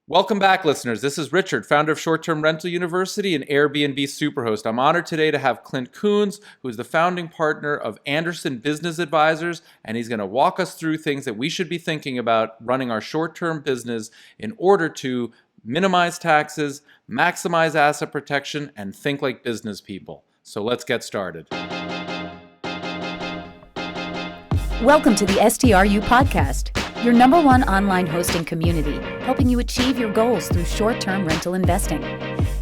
Welcome back, listeners. This is Richard, founder of Short-Term Rental University and Airbnb Superhost. I'm honored today to have Clint Coons, who's the founding partner of Anderson Business Advisors, and he's going to walk us through things that we should be thinking about running our short-term business in order to minimize taxes, maximize asset protection, and think like business people. So let's get started. Welcome to the STRU podcast, your number one online hosting community, helping you achieve your goals through short-term rental investing.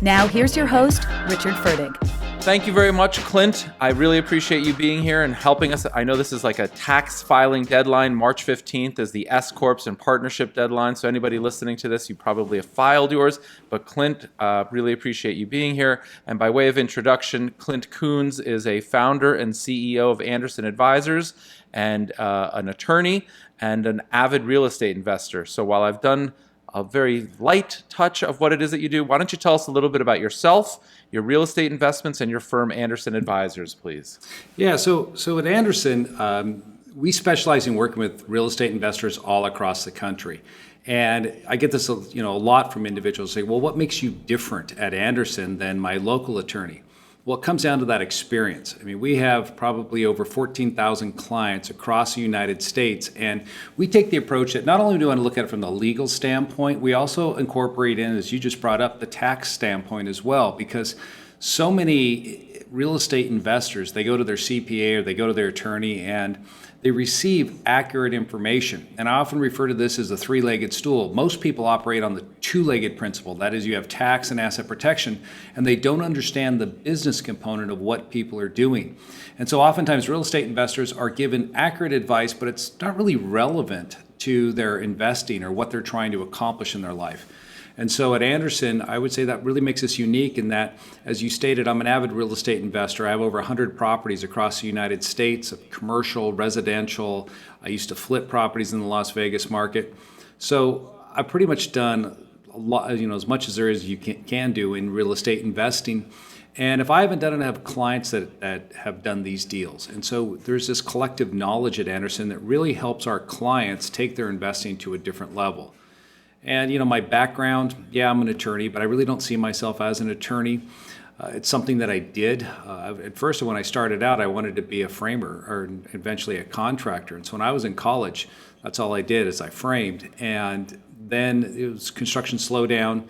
Now, here's your host, Richard Ferdig. Thank you very much, Clint. I really appreciate you being here and helping us. I know this is like a tax filing deadline. March 15th is the S Corps and partnership deadline. So anybody listening to this, you probably have filed yours. But Clint, really appreciate you being here. And by way of introduction, Clint Coons is a founder and CEO of Anderson Advisors and an attorney and an avid real estate investor. So while I've done a very light touch of what it is that you do, why don't you tell us a little bit about yourself, your real estate investments, and your firm, Anderson Advisors, please? Yeah, so at Anderson, we specialize in working with real estate investors all across the country. And I get this, a lot from individuals say, well, what makes you different at Anderson than my local attorney? Well, it comes down to that experience. I mean, we have probably over 14,000 clients across the United States, and we take the approach that not only do we want to look at it from the legal standpoint, we also incorporate in, as you just brought up, the tax standpoint as well, because so many real estate investors, they go to their CPA or they go to their attorney and they receive accurate information. And I often refer to this as a three-legged stool. Most people operate on the two-legged principle. That is, you have tax and asset protection, and they don't understand the business component of what people are doing. And so oftentimes real estate investors are given accurate advice, but it's not really relevant to their investing or what they're trying to accomplish in their life. And so at Anderson, I would say that really makes us unique in that, as you stated, I'm an avid real estate investor. I have over 100 properties across the United States, commercial, residential. I used to flip properties in the Las Vegas market. So I've pretty much done a lot, as much as there is you can do in real estate investing. And if I haven't done it, I have clients that have done these deals. And so there's this collective knowledge at Anderson that really helps our clients take their investing to a different level. And, my background, I'm an attorney, but I really don't see myself as an attorney. It's something that I did. At first, when I started out, I wanted to be a framer or eventually a contractor. And so when I was in college, that's all I did is I framed. And then it was construction slowdown,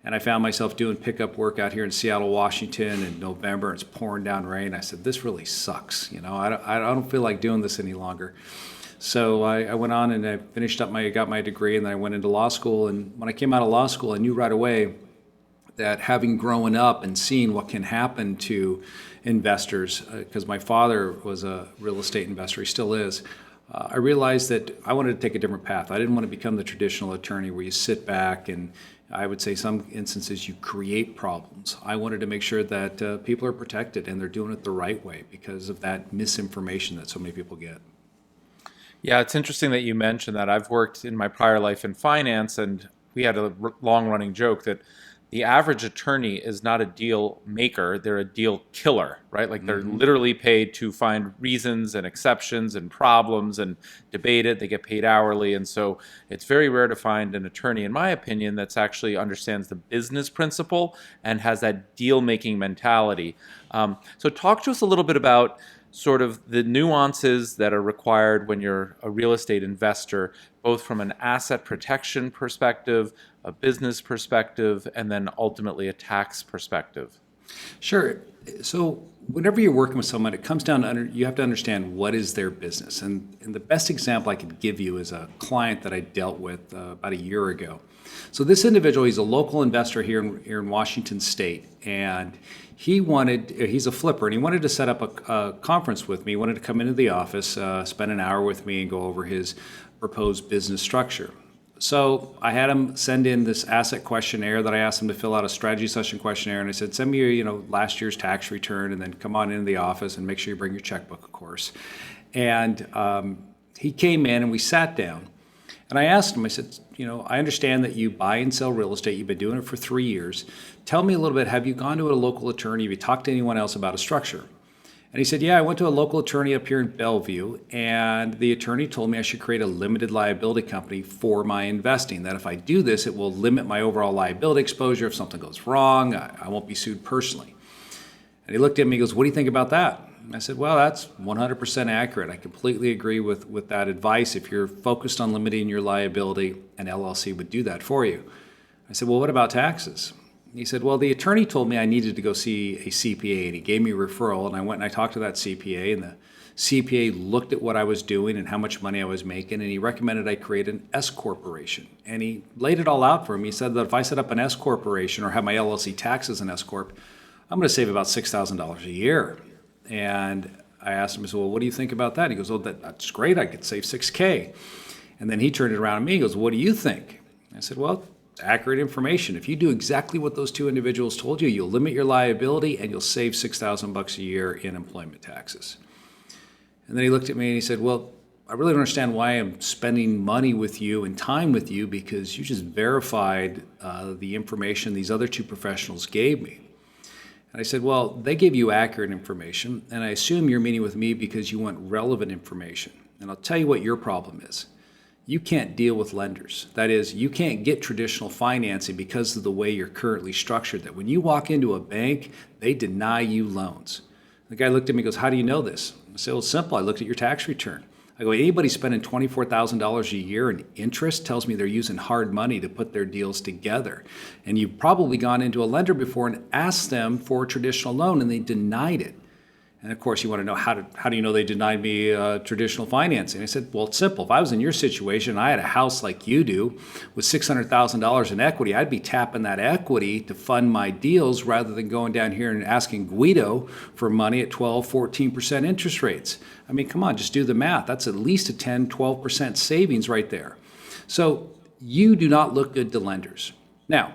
and I found myself doing pickup work out here in Seattle, Washington in November. It's pouring down rain. I said, this really sucks. I don't feel like doing this any longer. So I went on and I finished up got my degree, and then I went into law school. And when I came out of law school, I knew right away that having grown up and seen what can happen to investors, because my father was a real estate investor, he still is, I realized that I wanted to take a different path. I didn't want to become the traditional attorney where you sit back and I would say some instances you create problems. I wanted to make sure that people are protected and they're doing it the right way because of that misinformation that so many people get. Yeah, it's interesting that you mentioned that. I've worked in my prior life in finance, and we had a long-running joke that the average attorney is not a deal maker, they're a deal killer, right? Like they're literally paid to find reasons and exceptions and problems and debate it. They get paid hourly. And so it's very rare to find an attorney, in my opinion, that's actually understands the business principle and has that deal-making mentality. So talk to us a little bit about sort of the nuances that are required when you're a real estate investor, both from an asset protection perspective, a business perspective, and then ultimately a tax perspective. Sure. So whenever you're working with someone, it comes down to you have to understand what is their business. And the best example I could give you is a client that I dealt with about a year ago. So this individual, he's a local investor here in Washington State, and he's a flipper, and he wanted to set up a conference with me. He wanted to come into the office, spend an hour with me and go over his proposed business structure. So I had him send in this asset questionnaire that I asked him to fill out, a strategy session questionnaire, and I said, send me your last year's tax return, and then come on into the office and make sure you bring your checkbook, of course. And he came in and we sat down. And I asked him, I said, I understand that you buy and sell real estate. You've been doing it for 3 years. Tell me a little bit, have you gone to a local attorney? Have you talked to anyone else about a structure? And he said, yeah, I went to a local attorney up here in Bellevue, and the attorney told me I should create a limited liability company for my investing, that if I do this, it will limit my overall liability exposure. If something goes wrong, I won't be sued personally. And he looked at me and goes, what do you think about that? And I said, well, that's 100% accurate. I completely agree with that advice. If you're focused on limiting your liability, an LLC would do that for you. I said, well, what about taxes? He said, well, the attorney told me I needed to go see a CPA, and he gave me a referral, and I went and I talked to that CPA, and the CPA looked at what I was doing and how much money I was making, and he recommended I create an S corporation. And he laid it all out for me. He said that if I set up an S corporation or have my LLC taxed as an S corp, I'm going to save about $6,000 a year. And I asked him, I said, well, what do you think about that? He goes, oh, that's great. I could save $6K. And then he turned it around to me and goes, what do you think? I said, well, accurate information. If you do exactly what those two individuals told you, you'll limit your liability and you'll save $6,000 a year in employment taxes. And then he looked at me and he said, well, I really don't understand why I'm spending money with you and time with you, because you just verified the information these other two professionals gave me. And I said, well, they gave you accurate information, and I assume you're meeting with me because you want relevant information. And I'll tell you what your problem is. You can't deal with lenders. That is, you can't get traditional financing because of the way you're currently structured. That when you walk into a bank, they deny you loans. The guy looked at me and goes, how do you know this? I said, well, it's simple. I looked at your tax return. I go, anybody spending $24,000 a year in interest tells me they're using hard money to put their deals together. And you've probably gone into a lender before and asked them for a traditional loan, and they denied it. And of course, you want to know, how do you know they denied me traditional financing? I said, well, it's simple. If I was in your situation and I had a house like you do with $600,000 in equity, I'd be tapping that equity to fund my deals rather than going down here and asking Guido for money at 12, 14% interest rates. I mean, come on, just do the math. That's at least a 10, 12% savings right there. So you do not look good to lenders. Now,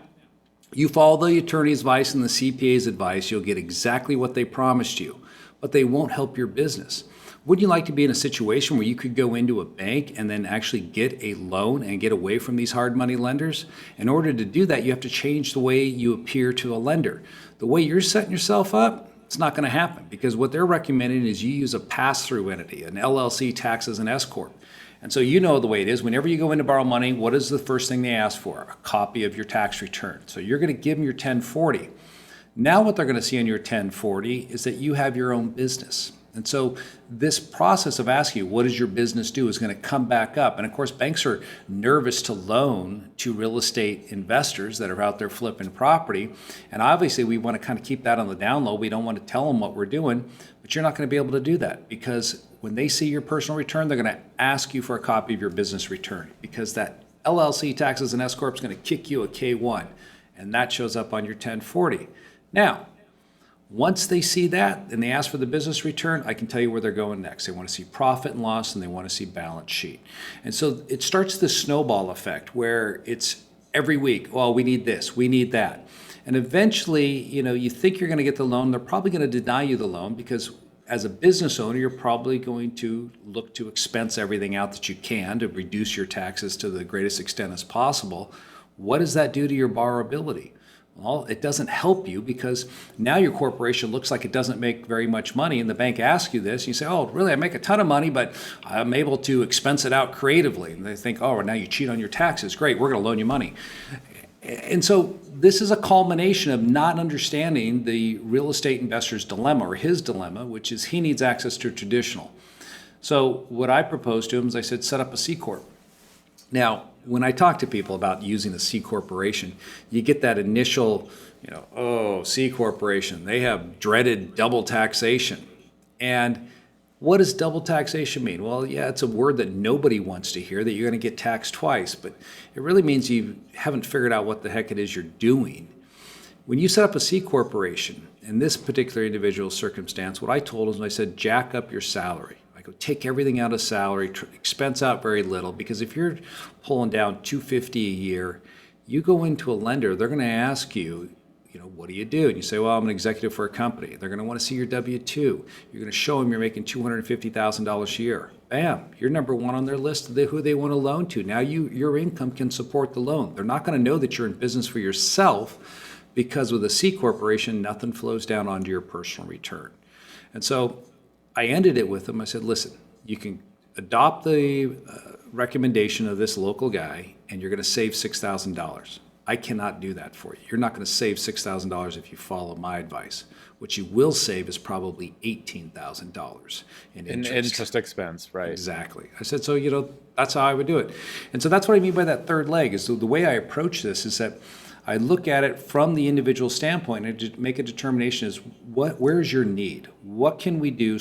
you follow the attorney's advice and the CPA's advice, you'll get exactly what they promised you, but they won't help your business. Wouldn't you like to be in a situation where you could go into a bank and then actually get a loan and get away from these hard money lenders? In order to do that, you have to change the way you appear to a lender. The way you're setting yourself up, it's not going to happen, because what they're recommending is you use a pass-through entity, an LLC taxed as an S corp. And so you know the way it is. Whenever you go in to borrow money, what is the first thing they ask for? A copy of your tax return. So you're going to give them your 1040. Now what they're going to see on your 1040 is that you have your own business. And so this process of asking you, what does your business do, is going to come back up. And of course, banks are nervous to loan to real estate investors that are out there flipping property. And obviously, we want to kind of keep that on the down low. We don't want to tell them what we're doing, but you're not going to be able to do that, because when they see your personal return, they're going to ask you for a copy of your business return, because that LLC taxes and S corp is going to kick you a K1, and that shows up on your 1040. Now, once they see that and they ask for the business return, I can tell you where they're going next. They want to see profit and loss, and they want to see balance sheet. And so it starts this snowball effect where it's every week, well, we need this, we need that. And eventually, you think you're going to get the loan. They're probably going to deny you the loan, because as a business owner, you're probably going to look to expense everything out that you can to reduce your taxes to the greatest extent as possible. What does that do to your borrowability? Well, it doesn't help you, because now your corporation looks like it doesn't make very much money, and the bank asks you this. You say, oh, really, I make a ton of money, but I'm able to expense it out creatively. And they think, oh, now you cheat on your taxes. Great, we're going to loan you money. And so this is a culmination of not understanding the real estate investor's dilemma, or his dilemma, which is he needs access to traditional. So what I proposed to him is, I said, set up a C Corp. Now, when I talk to people about using a C corporation, you get that initial, oh, C corporation, they have dreaded double taxation. And what does double taxation mean? Well, yeah, it's a word that nobody wants to hear, that you're going to get taxed twice, but it really means you haven't figured out what the heck it is you're doing. When you set up a C corporation, in this particular individual circumstance, what I told him, I said, jack up your salary. I go, take everything out of salary, expense out very little, because if you're pulling down $250 a year, you go into a lender, they're going to ask you, what do you do? And you say, well, I'm an executive for a company. They're going to want to see your W-2. You're going to show them you're making $250,000 a year. Bam, you're number one on their list of who they want to loan to. Now your income can support the loan. They're not going to know that you're in business for yourself, because with a C corporation, nothing flows down onto your personal return. And so I ended it with them. I said, listen, you can adopt the recommendation of this local guy and you're going to save $6,000. I cannot do that for you. You're not going to save $6,000 if you follow my advice. What you will save is probably $18,000 in Interest expense, right? Exactly. I said, so, that's how I would do it. And so that's what I mean by that third leg is the way I approach this is that I look at it from the individual standpoint and make a determination is where's your need? What can we do,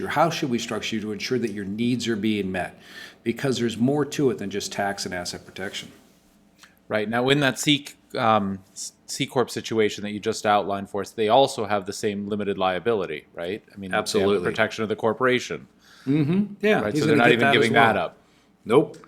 how should we structure you to ensure that your needs are being met? Because there's more to it than just tax and asset protection. Right. Now, in that C Corp situation that you just outlined for us, they also have the same limited liability, right? I mean, absolutely. They have the protection of the corporation. Mm-hmm. Yeah. Right? So they're not even giving that up. Nope.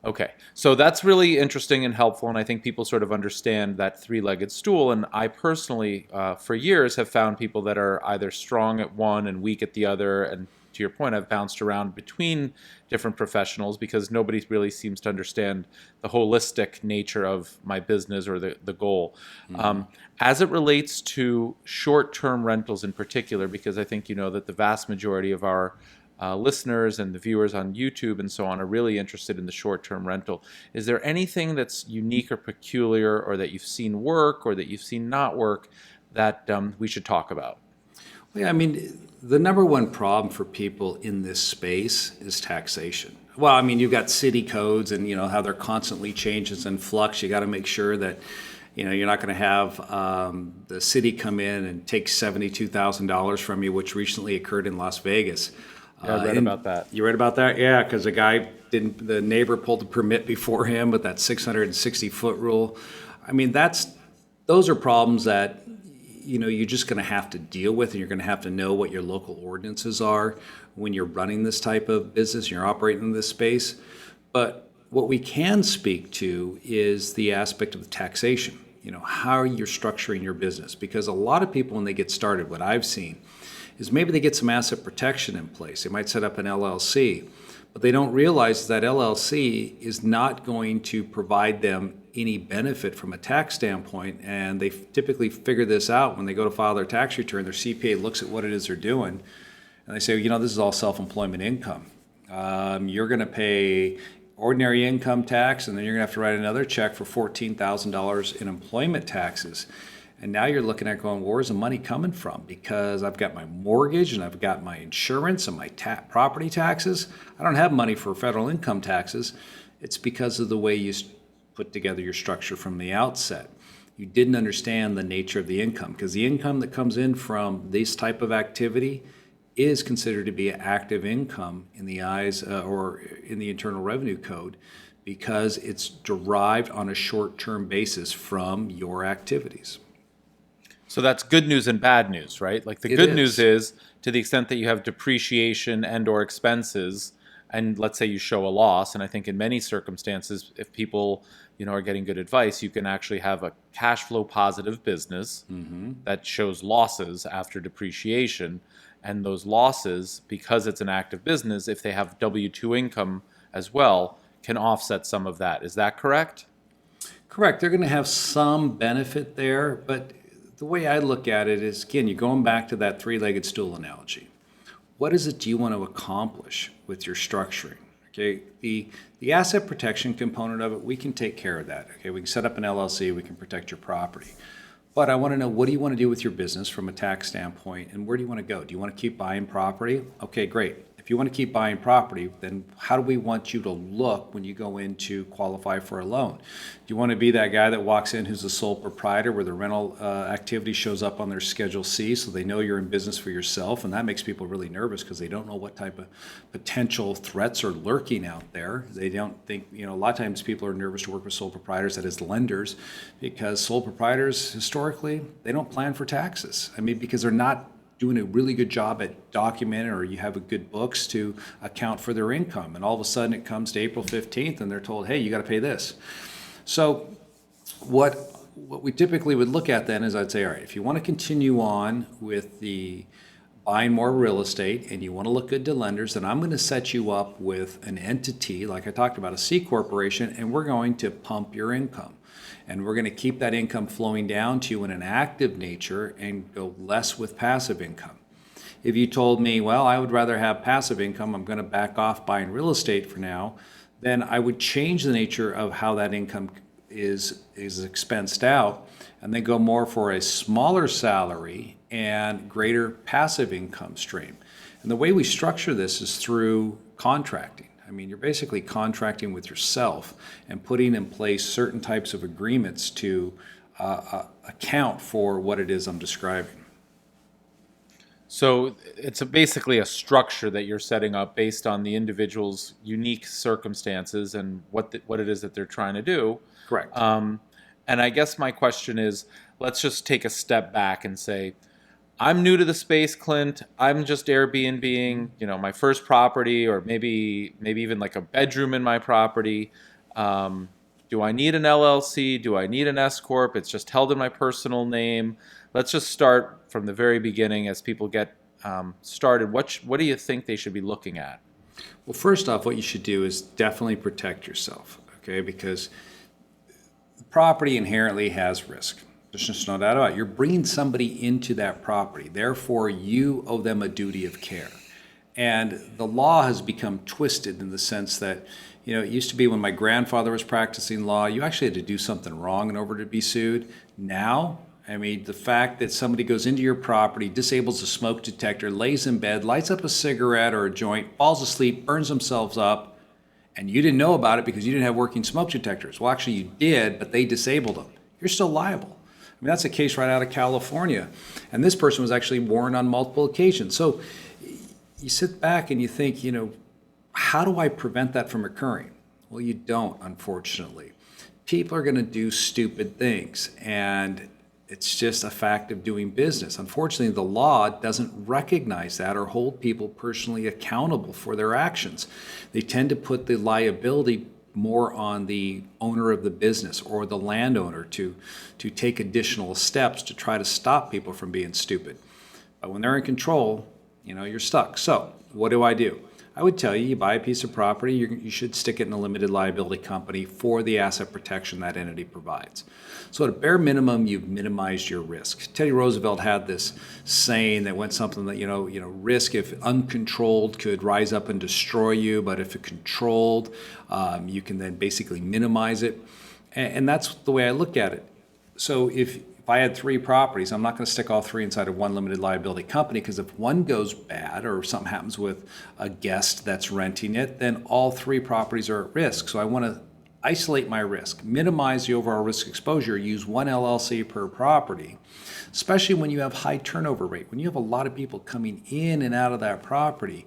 Okay. So that's really interesting and helpful, and I think people sort of understand that three-legged stool. And I personally, for years, have found people that are either strong at one and weak at the other. And to your point, I've bounced around between different professionals because nobody really seems to understand the holistic nature of my business or the goal. Mm-hmm. As it relates to short-term rentals in particular, because I think you know that the vast majority of our listeners and the viewers on YouTube and so on are really interested in the short-term rental. Is there anything that's unique or peculiar or that you've seen work or that you've seen not work that we should talk about? Well, yeah, I mean, the number one problem for people in this space is taxation. Well, I mean, you've got city codes and, how they're constantly changes and flux. You got to make sure that, you're not going to have the city come in and take $72,000 from you, which recently occurred in Las Vegas. Yeah, I read about that. You read about that? Yeah, because the neighbor pulled the permit before him with that 660-foot rule. I mean, those are problems that, you're just going to have to deal with, and you're going to have to know what your local ordinances are when you're running this type of business, you're operating in this space. But what we can speak to is the aspect of taxation, how you're structuring your business. Because a lot of people, when they get started, what I've seen, is maybe they get some asset protection in place. They might set up an LLC, but they don't realize that LLC is not going to provide them any benefit from a tax standpoint, and they typically figure this out when they go to file their tax return. Their CPA looks at what it is they're doing, and they say, this is all self-employment income. You're going to pay ordinary income tax, and then you're going to have to write another check for $14,000 in employment taxes. And now you're looking at going, where's the money coming from? Because I've got my mortgage and I've got my insurance and my property taxes. I don't have money for federal income taxes. It's because of the way you put together your structure from the outset. You didn't understand the nature of the income, because the income that comes in from this type of activity is considered to be active income in the eyes or in the Internal Revenue Code, because it's derived on a short-term basis from your activities. So that's good news and bad news, right? Like the good news is, to the extent that you have depreciation and or expenses, and let's say you show a loss, and I think in many circumstances, if people are getting good advice, you can actually have a cash flow positive business that shows losses after depreciation. And those losses, because it's an active business, if they have W-2 income as well, can offset some of that. Is that correct? Correct. They're going to have some benefit there, but the way I look at it is, again, you're going back to that three-legged stool analogy. What is it do you want to accomplish with your structuring? Okay, the asset protection component of it, we can take care of that. Okay, we can set up an LLC, we can protect your property. But I want to know, what do you want to do with your business from a tax standpoint, and where do you want to go? Do you want to keep buying property? Okay, great. If you want to keep buying property, then how do we want you to look when you go in to qualify for a loan? Do you want to be that guy that walks in who's a sole proprietor, where the rental activity shows up on their Schedule C, so they know you're in business for yourself? And that makes people really nervous because they don't know what type of potential threats are lurking out there. They don't think, a lot of times people are nervous to work with sole proprietors, that is lenders, because sole proprietors, historically, they don't plan for taxes. I mean, because they're not doing a really good job at documenting, or you have a good books to account for their income. And all of a sudden it comes to April 15th and they're told, hey, you got to pay this. So what we typically would look at then is, I'd say, all right, if you want to continue on with the buying more real estate and you want to look good to lenders, then I'm going to set you up with an entity, like I talked about, a C corporation, and we're going to pump your income. And we're going to keep that income flowing down to you in an active nature and go less with passive income. If you told me, well, I would rather have passive income, I'm going to back off buying real estate for now, then I would change the nature of how that income is expensed out, and then go more for a smaller salary and greater passive income stream. And the way we structure this is through contracting. I mean, you're basically contracting with yourself and putting in place certain types of agreements to account for what it is I'm describing. So it's basically a structure that you're setting up based on the individual's unique circumstances and what it is that they're trying to do. Correct. And I guess my question is, let's just take a step back and say, I'm new to the space, Clint. I'm just Airbnb-ing, my first property, or maybe even like a bedroom in my property. Do I need an LLC? Do I need an S corp? It's just held in my personal name. Let's just start from the very beginning as people get started. What do you think they should be looking at? Well, first off, what you should do is definitely protect yourself, okay? Because property inherently has risk. There's just no doubt about it. You're bringing somebody into that property. Therefore, you owe them a duty of care. And the law has become twisted in the sense that, it used to be when my grandfather was practicing law, you actually had to do something wrong in order to be sued. Now, the fact that somebody goes into your property, disables a smoke detector, lays in bed, lights up a cigarette or a joint, falls asleep, burns themselves up, and you didn't know about it because you didn't have working smoke detectors. Well, actually you did, but they disabled them. You're still liable. That's a case right out of California. And this person was actually warned on multiple occasions. So you sit back and you think, how do I prevent that from occurring? Well, you don't, unfortunately. People are going to do stupid things, and it's just a fact of doing business. Unfortunately, the law doesn't recognize that or hold people personally accountable for their actions. They tend to put the liability more on the owner of the business or the landowner to take additional steps to try to stop people from being stupid. But when they're in control, you're stuck. So what do? I would tell you buy a piece of property, you should stick it in a limited liability company for the asset protection that entity provides. So at a bare minimum, you've minimized your risk. Teddy Roosevelt had this saying that went something that, risk, if uncontrolled, could rise up and destroy you, but if it controlled, you can then basically minimize it. And that's the way I look at it. So if I had 3 properties, I'm not going to stick all 3 inside of one limited liability company, because if one goes bad or something happens with a guest that's renting it, then all 3 properties are at risk. So I want to isolate my risk, minimize the overall risk exposure, use one LLC per property, especially when you have high turnover rate. When you have a lot of people coming in and out of that property,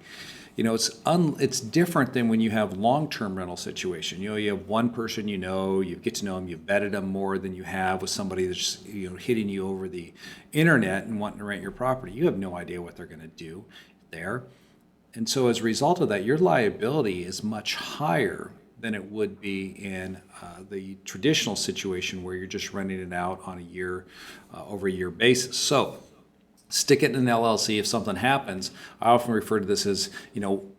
it's different than when you have long-term rental situation. You have one person, you get to know them, you've vetted them more than you have with somebody that's hitting you over the internet and wanting to rent your property. You have no idea what they're going to do there. And so as a result of that, your liability is much higher than it would be in the traditional situation where you're just renting it out on over a year basis. So stick it in an LLC if something happens. I often refer to this as, you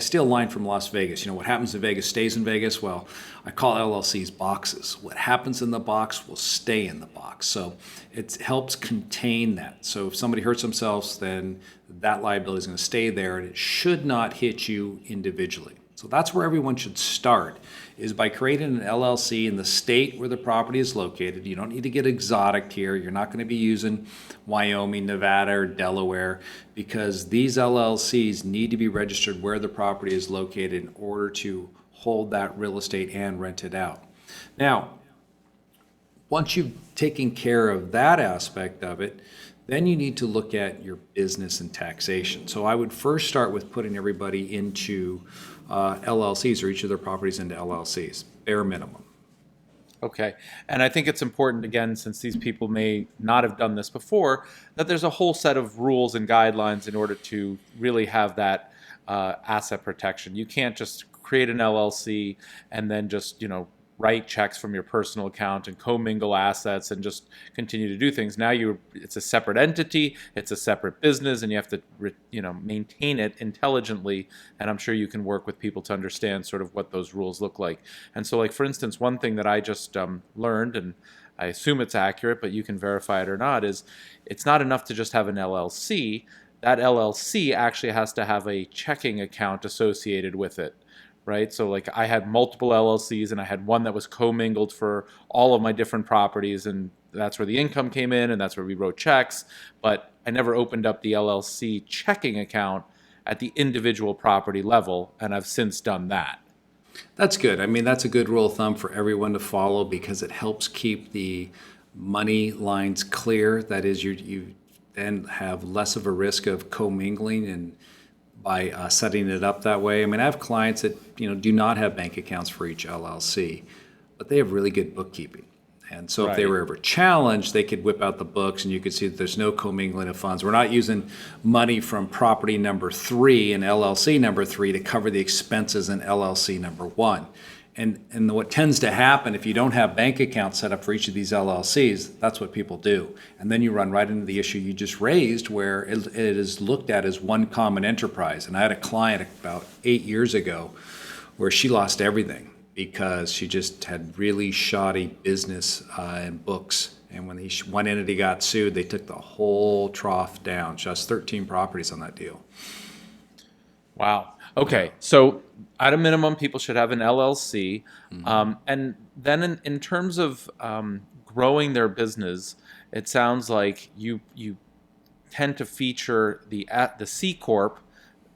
steal a line from Las Vegas. What happens in Vegas stays in Vegas. Well, I call LLCs boxes. What happens in the box will stay in the box. So it helps contain that. So if somebody hurts themselves, then that liability is going to stay there, and it should not hit you individually. So that's where everyone should start, is by creating an LLC in the state where the property is located. You don't need to get exotic here. You're not going to be using Wyoming, Nevada, or Delaware, because these LLCs need to be registered where the property is located in order to hold that real estate and rent it out. Now, once you've taken care of that aspect of it, then you need to look at your business and taxation. So I would first start with putting everybody into LLCs, or each of their properties into LLCs, bare minimum. Okay. And I think it's important, again, since these people may not have done this before, that there's a whole set of rules and guidelines in order to really have that asset protection. You can't just create an LLC and then just, write checks from your personal account and commingle assets and just continue to do things. Now it's a separate entity, it's a separate business, and you have to maintain it intelligently. And I'm sure you can work with people to understand sort of what those rules look like. And so, like, for instance, one thing that I just learned, and I assume it's accurate, but you can verify it or not, is it's not enough to just have an LLC. that LLC actually has to have a checking account associated with it, right? So like I had multiple LLCs and I had one that was commingled for all of my different properties, and that's where the income came in and that's where we wrote checks, but I never opened up the LLC checking account at the individual property level, and I've since done that. That's good. I mean, that's a good rule of thumb for everyone to follow because it helps keep the money lines clear. That is, you then have less of a risk of commingling and by setting it up that way. I mean, I have clients that do not have bank accounts for each LLC, but they have really good bookkeeping. And so if they Right. were ever challenged, they could whip out the books and you could see that there's no commingling of funds. We're not using money from property number 3 and LLC number 3 to cover the expenses in LLC number 1. And what tends to happen if you don't have bank accounts set up for each of these LLCs, that's what people do. And then you run right into the issue you just raised where it is looked at as one common enterprise. And I had a client about 8 years ago where she lost everything because she just had really shoddy business and books. And when one entity got sued, they took the whole trough down. She has 13 properties on that deal. Wow. Okay. So at a minimum, people should have an LLC. And then in terms of growing their business, it sounds like you tend to feature the C Corp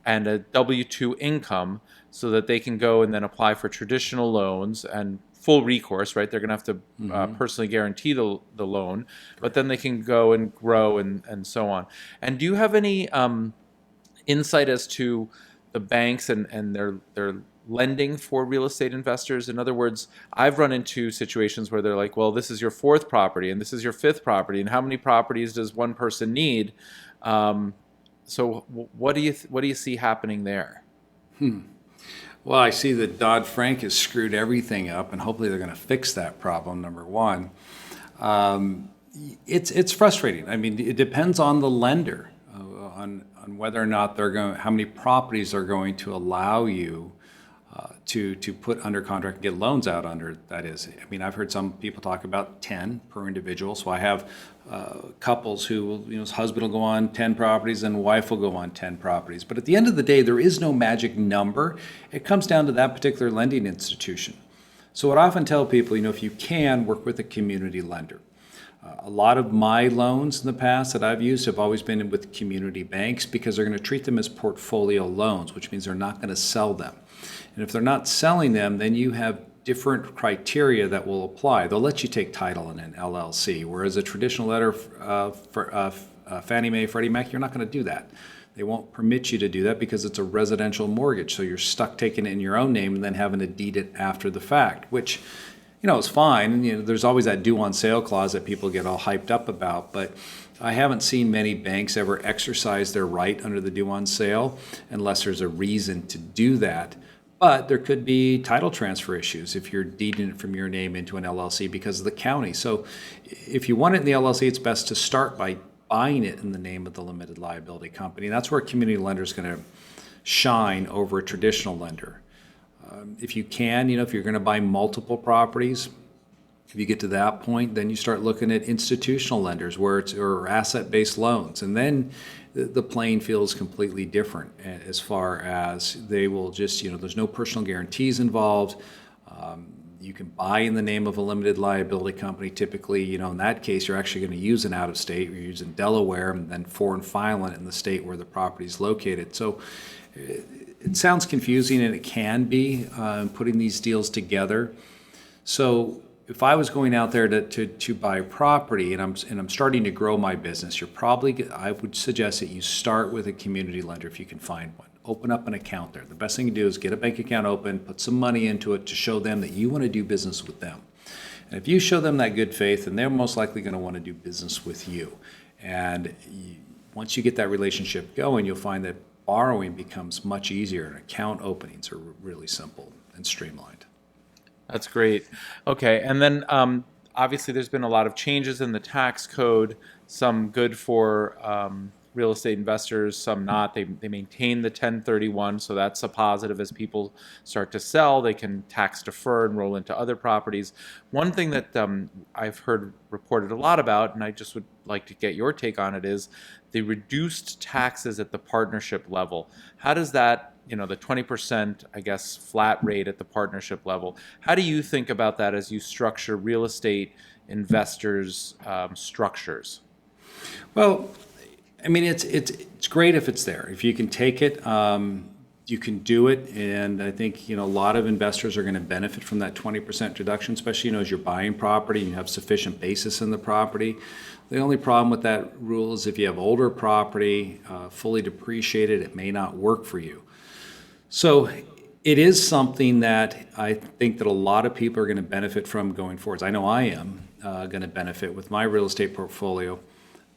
and a W-2 income so that they can go and then apply for traditional loans and full recourse, right? They're going to have to personally guarantee the loan, but then they can go and grow and so on. And do you have any insight as to the banks and their lending for real estate investors? In other words, I've run into situations where they're like, well, this is your 4th property and this is your 5th property, and how many properties does one person need? So what do you see happening there? Well, I see that Dodd-Frank has screwed everything up, and hopefully they're going to fix that problem, number one. It's frustrating. I mean, it depends on the lender, on whether or not how many properties they're going to allow you to put under contract and get loans out under, that is. I mean, I've heard some people talk about 10 per individual. So I have couples who will, his husband will go on 10 properties and wife will go on 10 properties. But at the end of the day, there is no magic number. It comes down to that particular lending institution. So what I often tell people, if you can, work with a community lender. A lot of my loans in the past that I've used have always been with community banks because they're going to treat them as portfolio loans, which means they're not going to sell them. And if they're not selling them, then you have different criteria that will apply. They'll let you take title in an LLC, whereas a traditional letter for Fannie Mae, Freddie Mac, you're not going to do that. They won't permit you to do that because it's a residential mortgage, so you're stuck taking it in your own name and then having to deed it after the fact, which is fine. There's always that due on sale clause that people get all hyped up about, but I haven't seen many banks ever exercise their right under the due on sale unless there's a reason to do that. But there could be title transfer issues if you're deeding it from your name into an LLC because of the county. So if you want it in the LLC, it's best to start by buying it in the name of the limited liability company. And that's where a community lender is going to shine over a traditional lender. If you can, if you're going to buy multiple properties, if you get to that point, then you start looking at institutional lenders or asset-based loans. And then the playing field is completely different as far as they will just, there's no personal guarantees involved. You can buy in the name of a limited liability company. Typically, in that case, you're actually going to use an out-of-state. You're using Delaware and then foreign filing it in the state where the property is located. So it sounds confusing, and it can be putting these deals together. So if I was going out there to buy property and I'm starting to grow my business, I would suggest that you start with a community lender if you can find one. Open up an account there. The best thing to do is get a bank account open, put some money into it to show them that you want to do business with them. And if you show them that good faith, then they're most likely going to want to do business with you. And once you get that relationship going, you'll find that borrowing becomes much easier and account openings are really simple and streamlined. That's great. Okay. And then obviously there's been a lot of changes in the tax code, some good for real estate investors, some not. They maintain the 1031, so that's a positive. As people start to sell, they can tax defer and roll into other properties. One thing that I've heard reported a lot about, and I just would like to get your take on it, is the reduced taxes at the partnership level. How does that, the 20%, I guess, flat rate at the partnership level, how do you think about that as you structure real estate investors' structures? Well, I mean, it's great if it's there. If you can take it, you can do it, and I think a lot of investors are going to benefit from that 20% reduction, especially as you're buying property and you have sufficient basis in the property. The only problem with that rule is if you have older property, fully depreciated, it may not work for you. So it is something that I think that a lot of people are going to benefit from going forwards. I know I am going to benefit with my real estate portfolio.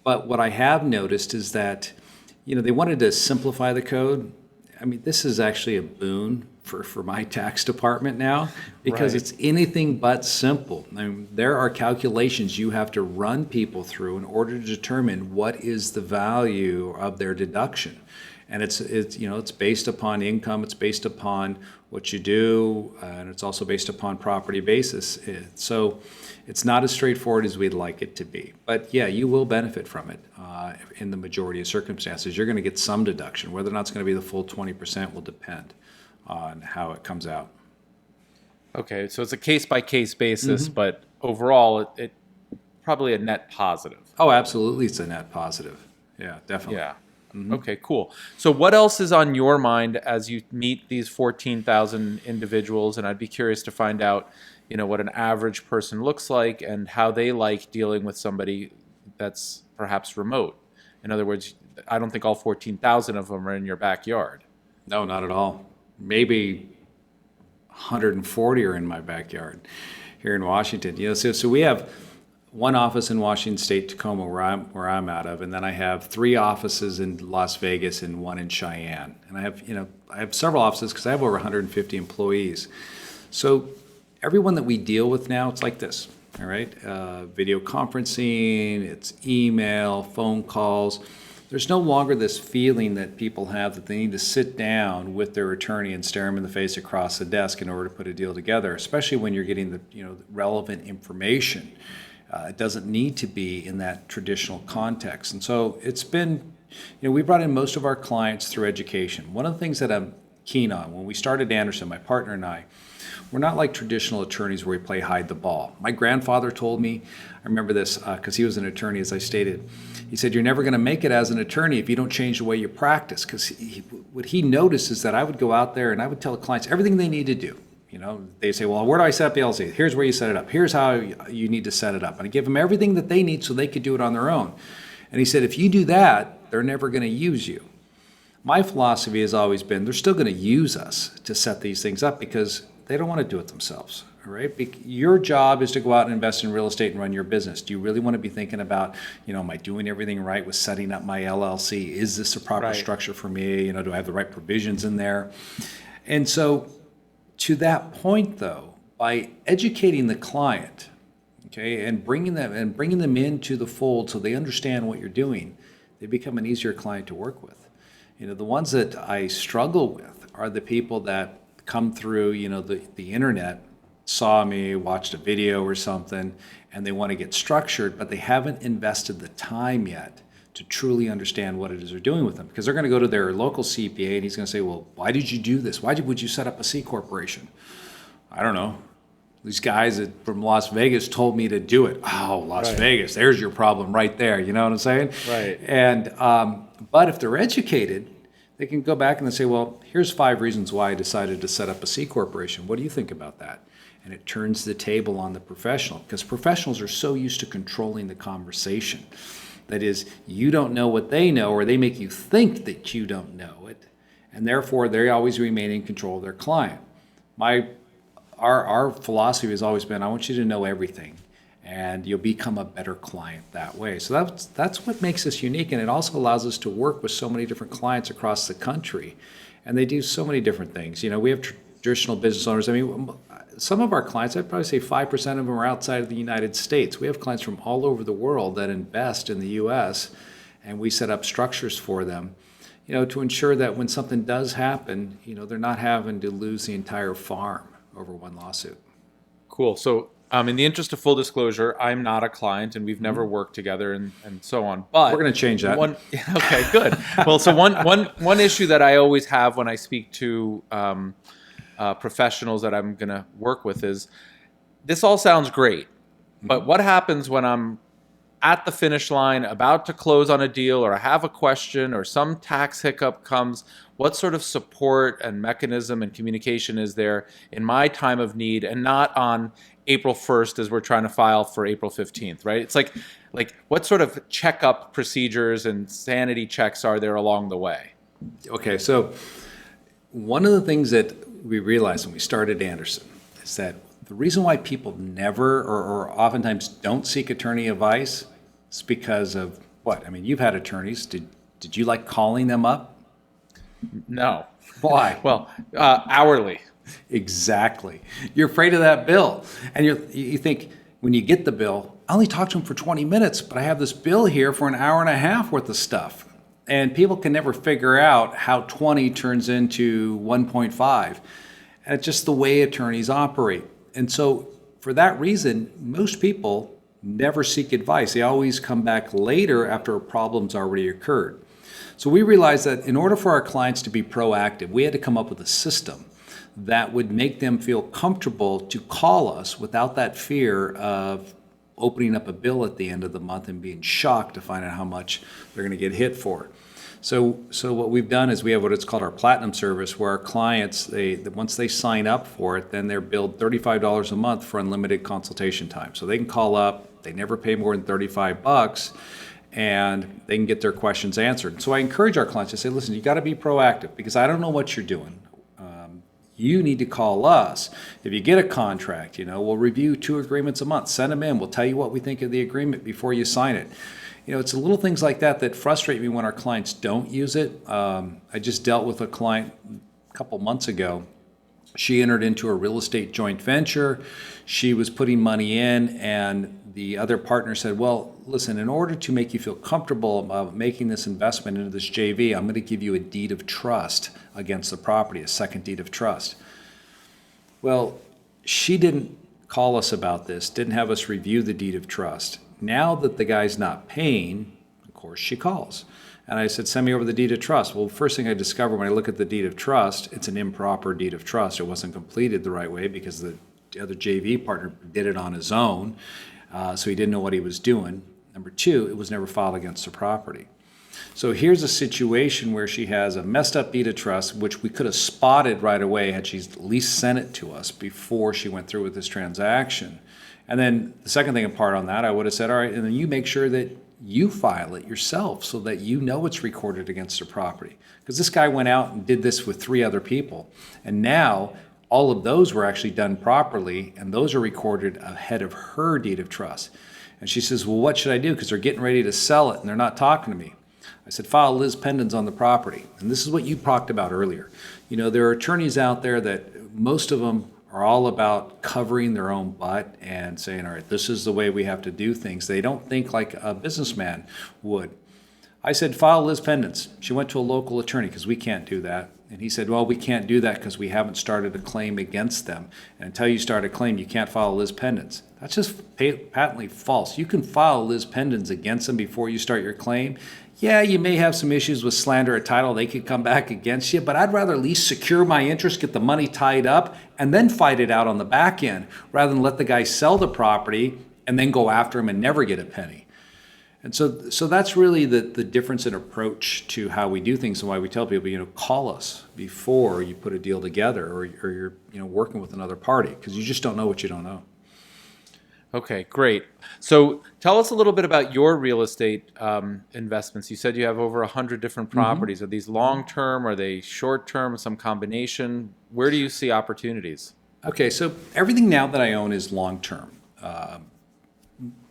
But what I have noticed is that, they wanted to simplify the code. I mean, this is actually a boon for my tax department now, because Right. it's anything but simple. I mean, there are calculations you have to run people through in order to determine what is the value of their deduction. And it's based upon income, it's based upon what you do, and it's also based upon property basis. So it's not as straightforward as we'd like it to be. But yeah, you will benefit from it in the majority of circumstances. You're going to get some deduction. Whether or not it's going to be the full 20% will depend on how it comes out. Okay, so it's a case-by-case basis, but overall, it probably a net positive. Oh, absolutely, it's a net positive. Yeah, definitely. Yeah. Okay, cool. So what else is on your mind as you meet these 14,000 individuals? And I'd be curious to find out, what an average person looks like and how they like dealing with somebody that's perhaps remote. In other words, I don't think all 14,000 of them are in your backyard. No, not at all. Maybe 140 are in my backyard here in Washington. So we have one office in Washington State, Tacoma, where I'm out of, and then I have 3 offices in Las Vegas and 1 in Cheyenne. And I have several offices because I have over 150 employees. So everyone that we deal with now, it's like this, all right? Video conferencing, it's email, phone calls. There's no longer this feeling that people have that they need to sit down with their attorney and stare them in the face across the desk in order to put a deal together, especially when you're getting the relevant information. It doesn't need to be in that traditional context. And so it's been, we brought in most of our clients through education. One of the things that I'm keen on, when we started Anderson, my partner and I, we're not like traditional attorneys where we play hide the ball. My grandfather told me, I remember this because he was an attorney, as I stated. He said, you're never going to make it as an attorney if you don't change the way you practice. Because what he noticed is that I would go out there and I would tell the clients everything they need to do. They say, well, where do I set up the LLC? Here's where you set it up. Here's how you need to set it up. And I give them everything that they need so they could do it on their own. And he said, if you do that, they're never going to use you. My philosophy has always been they're still going to use us to set these things up because they don't want to do it themselves. All right? Your job is to go out and invest in real estate and run your business. Do you really want to be thinking about, am I doing everything right with setting up my LLC? Is this a proper structure for me? Do I have the right provisions in there? And so to that point, though, by educating the client, okay, and bringing them into the fold so they understand what you're doing, they become an easier client to work with. The ones that I struggle with are the people that come through, the internet, saw me, watched a video or something, and they want to get structured, but they haven't invested the time yet to truly understand what it is they're doing with them. Because they're going to go to their local CPA and he's going to say, well, why did you do this? Would you set up a C corporation? I don't know. These guys from Las Vegas told me to do it. Oh, Las Vegas, there's your problem right there. You know what I'm saying? Right. And but if they're educated, they can go back and they say, well, here's 5 reasons why I decided to set up a C corporation. What do you think about that? And it turns the table on the professional, because professionals are so used to controlling the conversation. That is, you don't know what they know, or they make you think that you don't know it, and therefore they always remain in control of their client. Our philosophy has always been, I want you to know everything, and you'll become a better client that way. So that's what makes us unique, and it also allows us to work with so many different clients across the country, and they do so many different things. We have traditional business owners. I mean, some of our clients, I'd probably say 5% of them are outside of the United States. We have clients from all over the world that invest in the U.S., and we set up structures for them, to ensure that when something does happen, they're not having to lose the entire farm over one lawsuit. Cool. So, in the interest of full disclosure, I'm not a client, and we've never worked together, and so on. But we're going to change that. Okay, good. Well, so one issue that I always have when I speak to professionals that I'm going to work with is, this all sounds great, but what happens when I'm at the finish line, about to close on a deal, or I have a question, or some tax hiccup comes? What sort of support and mechanism and communication is there in my time of need, and not on April 1st as we're trying to file for April 15th, right? It's like what sort of checkup procedures and sanity checks are there along the way? Okay, so one of the things that we realized when we started Anderson is that the reason why people never or oftentimes don't seek attorney advice is because of what? I mean, you've had attorneys. Did you like calling them up? No. Why? Well, hourly. Exactly. You're afraid of that bill. And you think, when you get the bill, I only talked to him for 20 minutes, but I have this bill here for an hour and a half worth of stuff. And people can never figure out how 20 turns into 1.5. And it's just the way attorneys operate. And so for that reason, most people never seek advice. They always come back later after a problem's already occurred. So we realized that in order for our clients to be proactive, we had to come up with a system that would make them feel comfortable to call us without that fear of opening up a bill at the end of the month and being shocked to find out how much they're going to get hit for. So what we've done is we have what it's called our Platinum service, where our clients, once they sign up for it, then they're billed $35 a month for unlimited consultation time. So they can call up, they never pay more than $35, and they can get their questions answered. So I encourage our clients to say, listen, you got to be proactive, because I don't know what you're doing. You need to call us. If you get a contract, we'll review 2 agreements a month. Send them in. We'll tell you what we think of the agreement before you sign it. It's the little things like that that frustrate me when our clients don't use it. I just dealt with a client a couple months ago. She entered into a real estate joint venture. She was putting money in, and the other partner said, well, listen, in order to make you feel comfortable about making this investment into this JV, I'm going to give you a deed of trust against the property, a second deed of trust. Well, she didn't call us about this, didn't have us review the deed of trust. Now that the guy's not paying, of course, she calls. And I said, send me over the deed of trust. Well, first thing I discovered when I look at the deed of trust, it's an improper deed of trust. It wasn't completed the right way because the other JV partner did it on his own, so he didn't know what he was doing. Number 2, it was never filed against the property. So here's a situation where she has a messed up deed of trust, which we could have spotted right away had she at least sent it to us before she went through with this transaction. And then the second thing apart on that, I would have said, all right, and then you make sure that you file it yourself so that you know it's recorded against the property. Because this guy went out and did this with 3 other people. And now all of those were actually done properly, and those are recorded ahead of her deed of trust. And she says, well, what should I do? Because they're getting ready to sell it and they're not talking to me. I said, file lis pendens on the property. And this is what you talked about earlier. There are attorneys out there that most of them are all about covering their own butt and saying, all right, this is the way we have to do things. They don't think like a businessman would. I said, file lis pendens. She went to a local attorney because we can't do that. And he said, well, we can't do that because we haven't started a claim against them. And until you start a claim, you can't file lis pendens. That's just patently false. You can file lis pendens against them before you start your claim. Yeah, you may have some issues with slander of title. They could come back against you, but I'd rather at least secure my interest, get the money tied up, and then fight it out on the back end, rather than let the guy sell the property and then go after him and never get a penny. And so that's really the difference in approach to how we do things, and why we tell people, call us before you put a deal together, or you're working with another party, because you just don't know what you don't know. Okay, great. So tell us a little bit about your real estate investments. You said you have over 100 different properties. Are these long-term? Are they short-term? Some combination? Where do you see opportunities? Okay, so everything now that I own is long-term.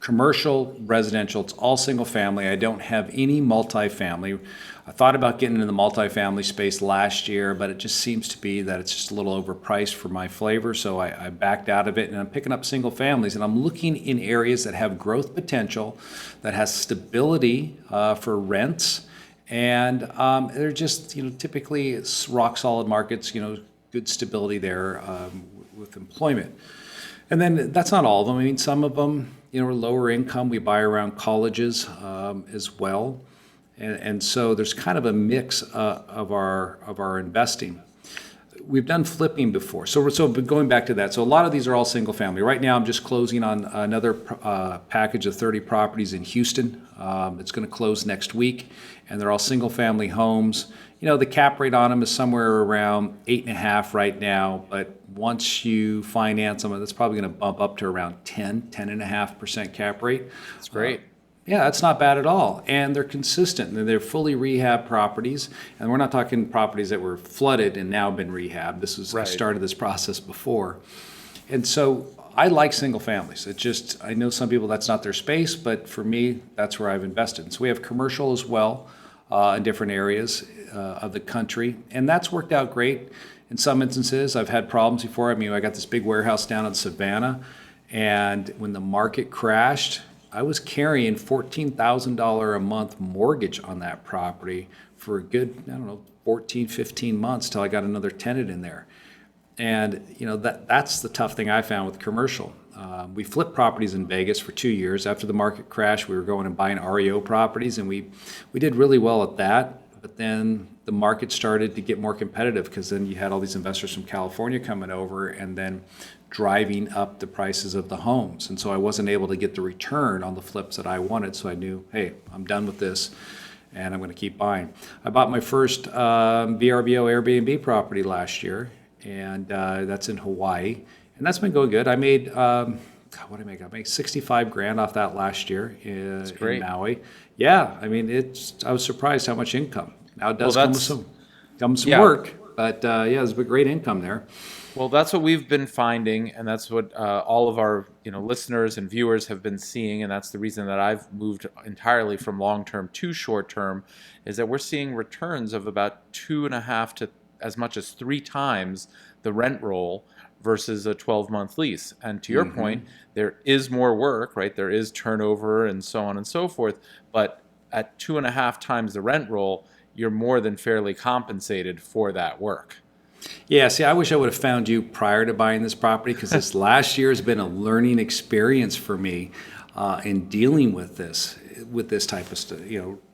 commercial, residential. It's all single family. I don't have any multifamily. I thought about getting into the multifamily space last year, but it just seems to be that it's just a little overpriced for my flavor. So I backed out of it, and I'm picking up single families, and I'm looking in areas that have growth potential, that has stability for rents, and they're just, typically it's rock solid markets, good stability there with employment. And then that's not all of them. I mean, some of them, are lower income. We buy around colleges as well. And so there's kind of a mix of our investing. We've done flipping before. So going back to that, so a lot of these are all single family. Right now I'm just closing on another package of 30 properties in Houston. It's going to close next week, and they're all single family homes. The cap rate on them is somewhere around 8.5 right now, but once you finance them, that's probably going to bump up to around 10.5% cap rate. That's great. Yeah, that's not bad at all. And they're consistent. They're fully rehab properties. And we're not talking properties that were flooded and now been rehabbed. I started this process before. And so I like single families. I know some people that's not their space, but for me, that's where I've invested. And so we have commercial as well in different areas of the country. And that's worked out great. In some instances, I've had problems before. I got this big warehouse down in Savannah. And when the market crashed, I was carrying $14,000 a month mortgage on that property for a good, 14, 15 months till I got another tenant in there. And, that's the tough thing I found with commercial. We flipped properties in Vegas for 2 years. After the market crashed, we were going and buying REO properties, and we did really well at that. But then the market started to get more competitive because then you had all these investors from California coming over and then driving up the prices of the homes. And so I wasn't able to get the return on the flips that I wanted. So I knew, hey, I'm done with this and I'm going to keep buying. I bought my first VRBO Airbnb property last year, and that's in Hawaii. And that's been going good. I made, what did I make? I made 65 grand off that last year in Maui. Yeah, I was surprised how much income. Now it does come with some work, but there's been great income there. Well, that's what we've been finding, and that's what all of our listeners and viewers have been seeing, and that's the reason that I've moved entirely from long-term to short-term, is that we're seeing returns of about 2.5 to as much as 3 times the rent roll versus a 12-month lease. And to your point, there is more work, right? There is turnover and so on and so forth, but at 2.5 times the rent roll, you're more than fairly compensated for that work. Yeah, see, I wish I would have found you prior to buying this property, because this last year has been a learning experience for me in dealing with this type of stuff,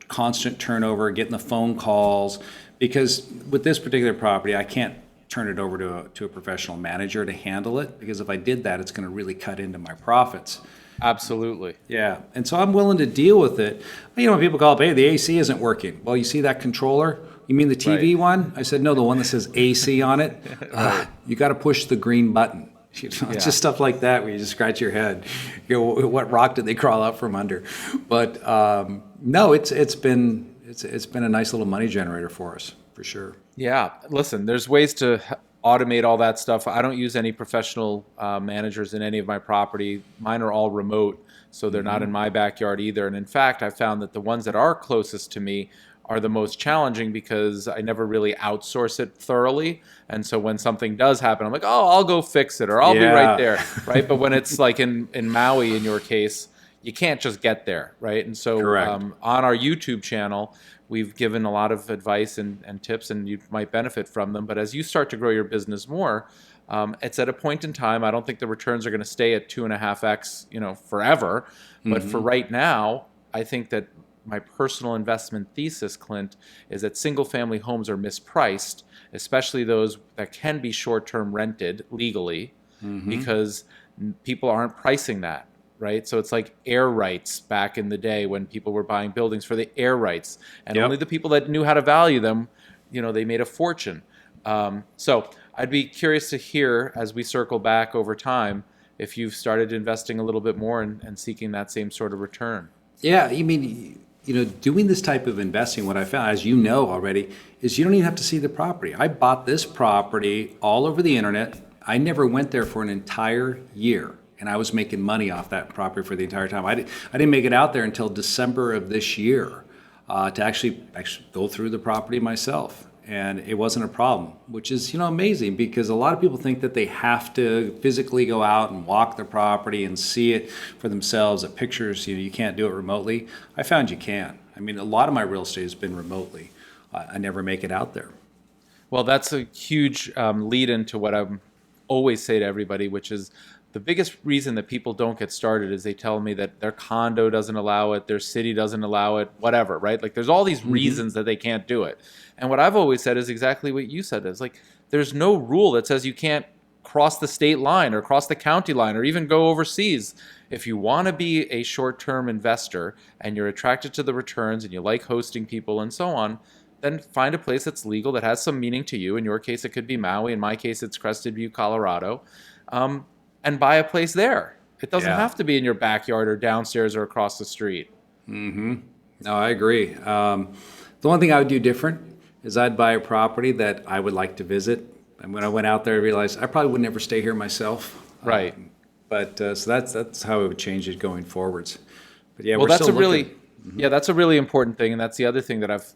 constant turnover, getting the phone calls, because with this particular property, I can't turn it over to a professional manager to handle it, because if I did that, it's going to really cut into my profits. Absolutely. Yeah, and so I'm willing to deal with it. When people call up, hey, the AC isn't working. Well, you see that controller? You mean the TV one? I said, no, the one that says AC on it. You got to push the green button. It's just stuff like that where you just scratch your head. What rock did they crawl out from under? But no, it's been a nice little money generator for us, for sure. Yeah, listen, there's ways to automate all that stuff. I don't use any professional managers in any of my property. Mine are all remote, so they're not in my backyard either. And in fact, I found that the ones that are closest to me are the most challenging, because I never really outsource it thoroughly. And so when something does happen, I'm like, oh, I'll go fix it, or I'll be right there, right? But when it's like in Maui, in your case, you can't just get there, right? And so on our YouTube channel, we've given a lot of advice and tips, and you might benefit from them. But as you start to grow your business more, it's at a point in time, I don't think the returns are going to stay at 2.5x, forever. But for right now, I think that my personal investment thesis, Clint, is that single-family homes are mispriced, especially those that can be short-term rented legally, because people aren't pricing that, right? So it's like air rights back in the day when people were buying buildings for the air rights, and only the people that knew how to value them, they made a fortune. So I'd be curious to hear, as we circle back over time, if you've started investing a little bit more and seeking that same sort of return. Yeah, doing this type of investing, what I found, as you know already, is you don't even have to see the property. I bought this property all over the internet. I never went there for an entire year. and I was making money off that property for the entire time. I didn't make it out there until December of this year to actually go through the property myself. And it wasn't a problem, which is, amazing, because a lot of people think that they have to physically go out and walk the property and see it for themselves. At pictures, you can't do it remotely. I found you can. I mean, a lot of my real estate has been remotely. I never make it out there. Well, that's a huge lead into what I always say to everybody, which is the biggest reason that people don't get started is they tell me that their condo doesn't allow it, their city doesn't allow it, whatever, right? Like there's all these reasons that they can't do it. And what I've always said is exactly what you said. Is like there's no rule that says you can't cross the state line or cross the county line or even go overseas. If you want to be a short-term investor and you're attracted to the returns and you like hosting people and so on, then find a place that's legal, that has some meaning to you. In your case, it could be Maui. In my case, it's Crested View, Colorado. And buy a place there. It doesn't have to be in your backyard or downstairs or across the street. No, I agree. The one thing I would do different is I'd buy a property that I would like to visit. And when I went out there, I realized I probably would never stay here myself. Right. So that's how I would change it going forwards. But yeah, Well, we're that's still a really, looking. that's a really important thing. And that's the other thing that I've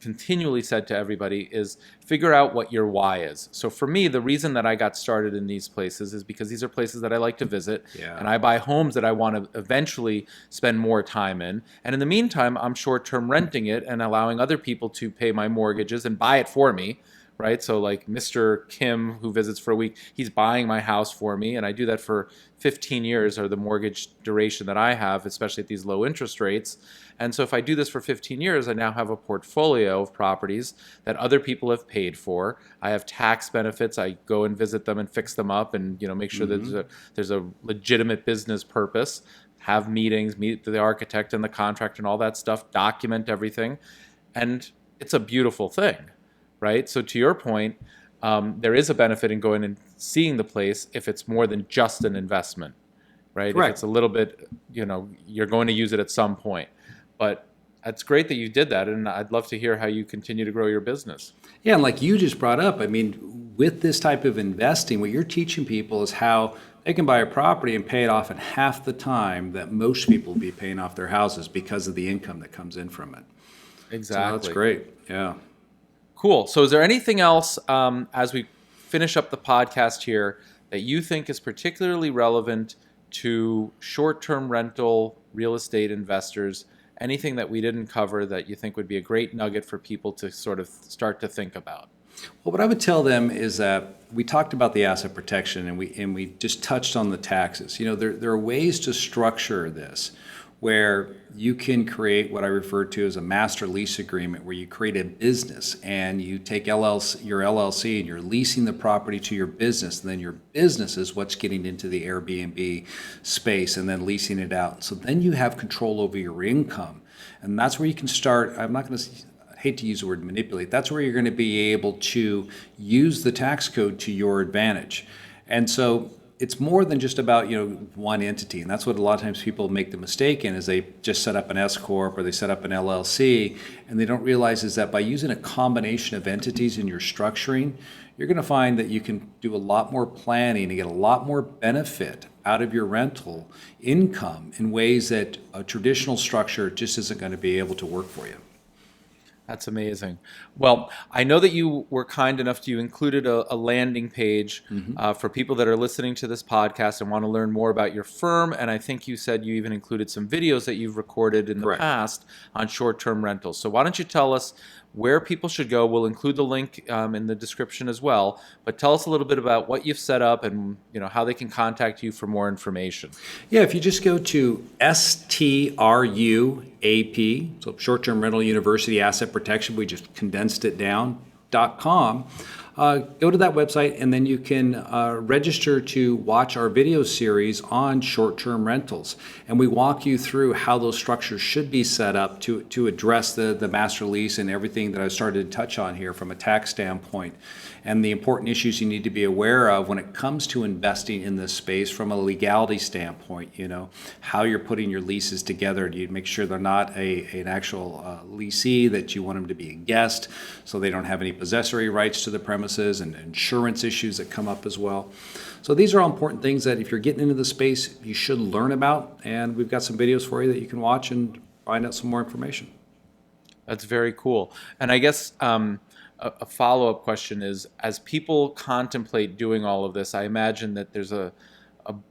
continually said to everybody is figure out what your why is. So for me, the reason that I got started in these places is because these are places that I like to visit, and I buy homes that I want to eventually spend more time in. And in the meantime, I'm short-term renting it and allowing other people to pay my mortgages and buy it for me, right? So like Mr. Kim, who visits for a week, he's buying my house for me, and I do that for 15 years, or the mortgage duration that I have, especially at these low interest rates. And so if I do this for 15 years, I now have a portfolio of properties that other people have paid for. I have tax benefits. I go and visit them and fix them up and make sure that there's a legitimate business purpose, have meetings, meet the architect and the contractor and all that stuff, document everything. And it's a beautiful thing, right? So to your point, there is a benefit in going and seeing the place if it's more than just an investment, right? Correct. If it's a little bit, you're going to use it at some point. But it's great that you did that, and I'd love to hear how you continue to grow your business. Yeah, and like you just brought up, I mean, with this type of investing, what you're teaching people is how they can buy a property and pay it off in half the time that most people will be paying off their houses because of the income that comes in from it. Exactly. So that's great. Yeah. Cool. So is there anything else as we finish up the podcast here that you think is particularly relevant to short-term rental real estate investors? Anything that we didn't cover that you think would be a great nugget for people to sort of start to think about? Well, what I would tell them is that we talked about the asset protection and we just touched on the taxes. There are ways to structure this where you can create what I refer to as a master lease agreement, where you create a business and you take your LLC and you're leasing the property to your business, and then your business is what's getting into the Airbnb space and then leasing it out. So then you have control over your income, and that's where you can start. I hate to use the word manipulate. That's where you're going to be able to use the tax code to your advantage. And so it's more than just about one entity, and that's what a lot of times people make the mistake in, is they just set up an S corp or they set up an LLC, and they don't realize is that by using a combination of entities in your structuring, you're going to find that you can do a lot more planning and get a lot more benefit out of your rental income in ways that a traditional structure just isn't going to be able to work for you. That's amazing. Well, I know that you were kind enough to, you included a landing page for people that are listening to this podcast and want to learn more about your firm. And I think you said you even included some videos that you've recorded in the past on short-term rentals. So why don't you tell us where people should go? We'll include the link in the description as well. But tell us a little bit about what you've set up and how they can contact you for more information. Yeah, if you just go to STRU AP, so Short-Term Rental University Asset Protection, we just condensed it down, .com. Go to that website, and then you can register to watch our video series on short-term rentals. And we walk you through how those structures should be set up to address the master lease and everything that I started to touch on here from a tax standpoint, and the important issues you need to be aware of when it comes to investing in this space from a legality standpoint. How you're putting your leases together. Do you make sure they're not an actual leasee, that you want them to be a guest so they don't have any possessory rights to the premises? premises and insurance issues that come up as well. So these are all important things that if you're getting into the space, you should learn about. And we've got some videos for you that you can watch and find out some more information. That's very cool. And I guess a follow-up question is, as people contemplate doing all of this, I imagine that there's a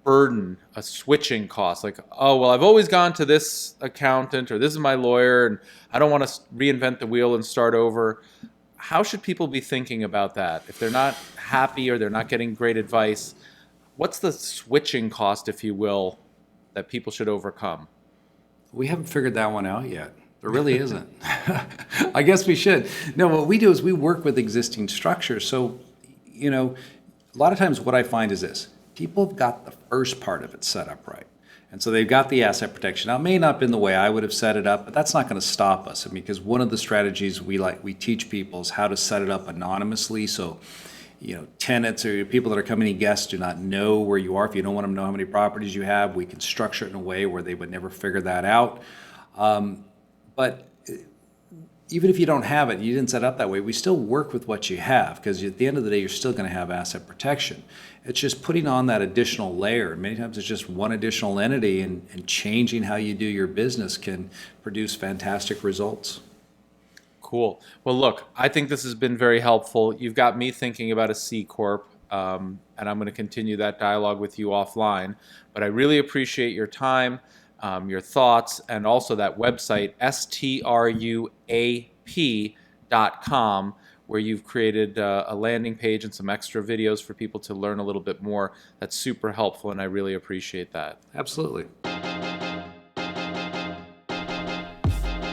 burden, a switching cost. Like, oh, well, I've always gone to this accountant or this is my lawyer and I don't want to reinvent the wheel and start over. How should people be thinking about that? If they're not happy or they're not getting great advice, what's the switching cost, if you will, that people should overcome? We haven't figured that one out yet. There really isn't. I guess we should. No, what we do is we work with existing structures. So, a lot of times what I find is this. People have got the first part of it set up right. And so they've got the asset protection. Now, it may not have been the way I would have set it up, but that's not going to stop us. Because one of the strategies we teach people is how to set it up anonymously. So, tenants or people that are coming in, guests do not know where you are. If you don't want them to know how many properties you have, we can structure it in a way where they would never figure that out. But even if you don't have it, you didn't set it up that way, we still work with what you have, because at the end of the day, you're still going to have asset protection. It's just putting on that additional layer. Many times it's just one additional entity, and changing how you do your business can produce fantastic results. Cool. Well, look, I think this has been very helpful. You've got me thinking about a C Corp, and I'm going to continue that dialogue with you offline. But I really appreciate your time, your thoughts, and also that website, struap.com, where you've created a landing page and some extra videos for people to learn a little bit more. That's super helpful, and I really appreciate that. Absolutely.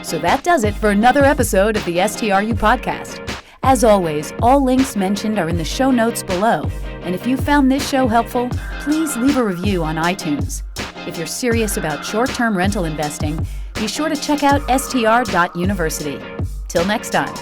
So that does it for another episode of the STRU podcast. As always, all links mentioned are in the show notes below. And if you found this show helpful, please leave a review on iTunes. If you're serious about short-term rental investing, be sure to check out str.university. Till next time.